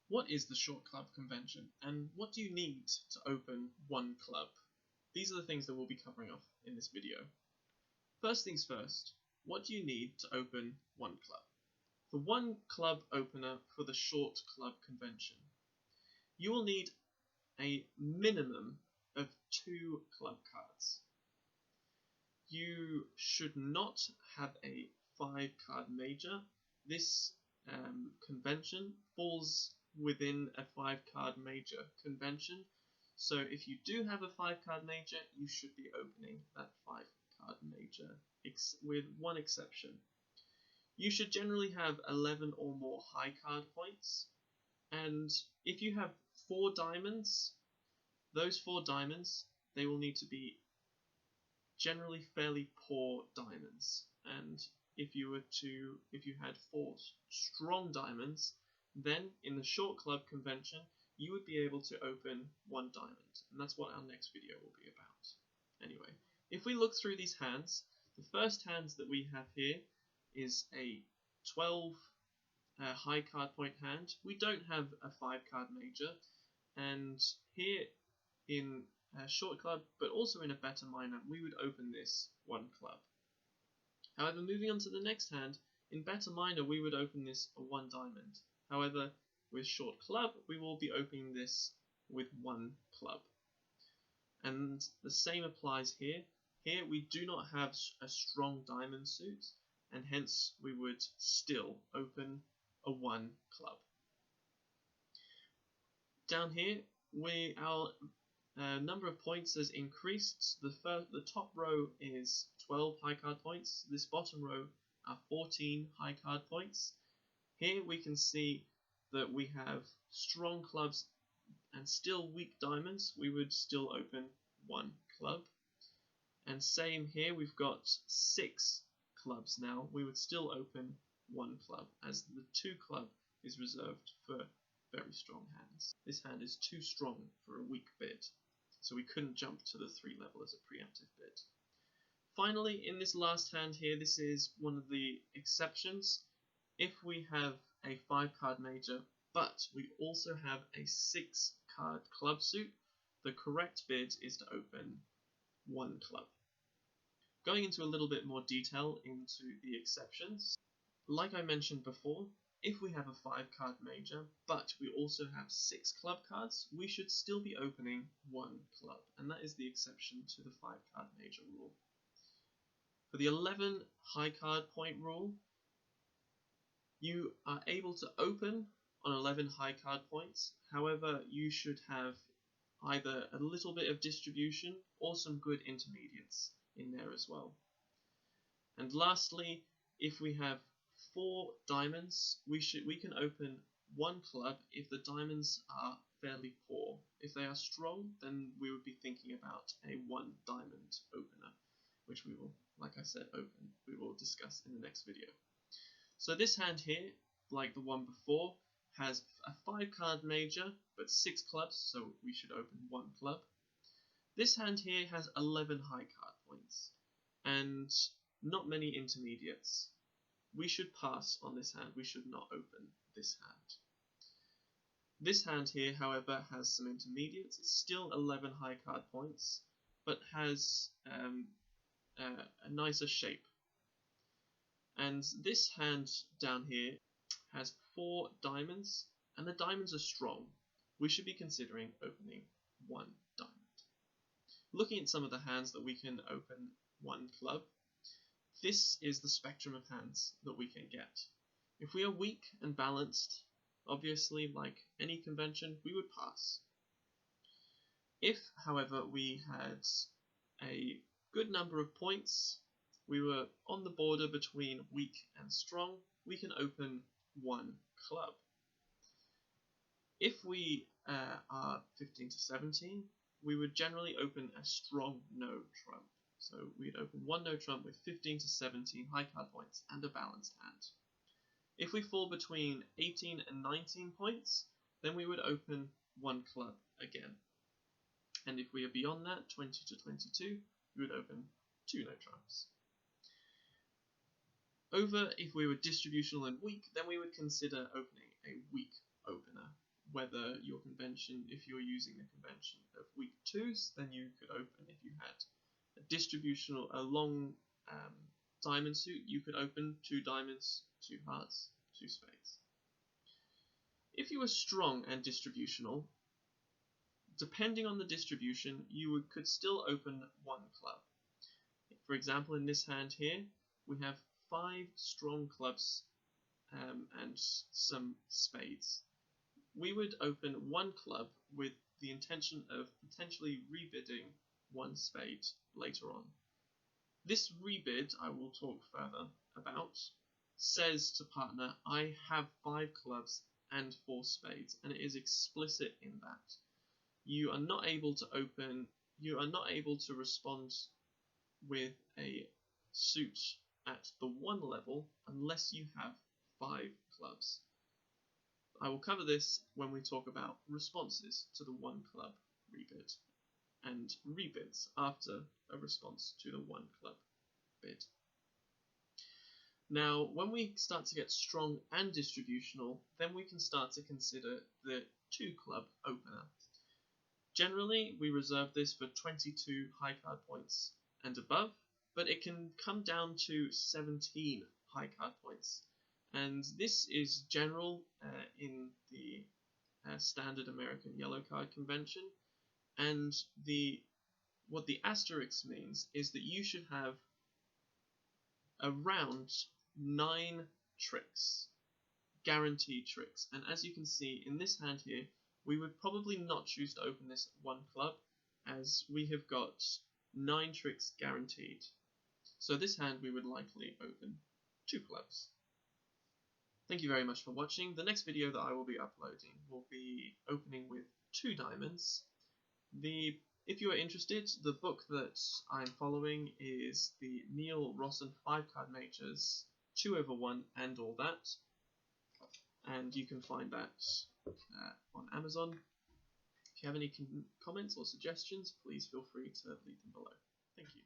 What is the short club convention, and what do you need to open one club? These are the things that we'll be covering off in this video. First things first, what do you need to open one club? For one club opener for the short club convention, you will need a minimum of 2 club cards. You should not have a 5-card major. This convention falls within a 5-card major convention. So if you do have a 5-card major, you should be opening that 5-card major, with one exception. You should generally have 11 or more high card points, and if you have 4 diamonds, those 4 diamonds, they will need to be generally fairly poor diamonds. And if you had 4 strong diamonds, then in the short club convention you would be able to open 1 diamond, and that's what our next video will be about. Anyway, if we look through these hands, the first hands that we have here is a 12 high card point hand. We don't have a 5-card major, and here in a short club, but also in a better minor, we would open this 1 club. However, moving on to the next hand, in better minor we would open this a 1 diamond. However, with short club we will be opening this with 1 club. And the same applies here. Here we do not have a strong diamond suit, and hence we would still open a 1 club. Down here, our number of points has increased. The top row is 12 high card points. This bottom row are 14 high card points. Here we can see that we have strong clubs and still weak diamonds. We would still open 1 club. And same here, we've got 6 clubs now. We would still open 1 club, as the 2 club is reserved for very strong hands. This hand is too strong for a weak bid, so we couldn't jump to the 3 level as a preemptive bid. Finally, in this last hand here, this is one of the exceptions. If we have a 5-card major, but we also have a 6-card club suit, the correct bid is to open 1 club. Going into a little bit more detail into the exceptions, like I mentioned before, if we have a 5-card major, but we also have 6 club cards, we should still be opening 1 club, and that is the exception to the 5-card major rule. For the 11 high card point rule, you are able to open on 11 high card points. However, you should have either a little bit of distribution or some good intermediates in there as well. And lastly, if we have 4 diamonds, we can open 1 club if the diamonds are fairly poor. If they are strong, then we would be thinking about a 1 diamond opener, which we will, like I said, we will discuss in the next video. So this hand here, like the one before, has a 5-card major but 6 clubs, so we should open 1 club. This hand here has 11 high card points and not many intermediates. We should pass on this hand. We should not open this hand. This hand here, however, has some intermediates. It's still 11 high card points, but has a nicer shape. And this hand down here has 4 diamonds, and the diamonds are strong. We should be considering opening 1 diamond. Looking at some of the hands that we can open 1 club, this is the spectrum of hands that we can get. If we are weak and balanced, obviously, like any convention, we would pass. If, however, we had a good number of points, we were on the border between weak and strong, we can open 1 club. If we are 15 to 17, we would generally open a strong no trump. So we'd open 1 no trump with 15 to 17 high card points and a balanced hand. If we fall between 18 and 19 points, then we would open 1 club again. And if we are beyond that, 20 to 22, we would open 2 no trumps. Over, if we were distributional and weak, then we would consider opening a weak opener. whether your convention, if you're using the convention of weak twos, then you could open. If you had a long diamond suit, you could open 2 diamonds, 2 hearts, 2 spades. If you were strong and distributional, depending on the distribution, you could still open 1 club. For example, in this hand here, we have 5 strong clubs and some spades. We would open 1 club with the intention of potentially rebidding 1 spade later on. This rebid, I will talk further about, says to partner, I have 5 clubs and 4 spades, and it is explicit in that. You are not able to respond with a suit at the 1 level unless you have 5 clubs. I will cover this when we talk about responses to the 1 club rebid and rebids after a response to the 1 club bid. Now, when we start to get strong and distributional, then we can start to consider the 2 club opener. Generally, we reserve this for 22 high card points and above, but it can come down to 17 high card points. And this is general in the standard American yellow card convention. And what the asterisk means is that you should have around 9 tricks, guaranteed tricks. And as you can see in this hand here, we would probably not choose to open this 1 club, as we have got 9 tricks guaranteed. So this hand we would likely open 2 clubs. Thank you very much for watching. The next video that I will be uploading will be opening with 2 diamonds. If you are interested, the book that I'm following is the Neil Rossen 5-card Majors 2/1 and all that, and you can find that on Amazon. If you have any comments or suggestions, please feel free to leave them below. Thank you.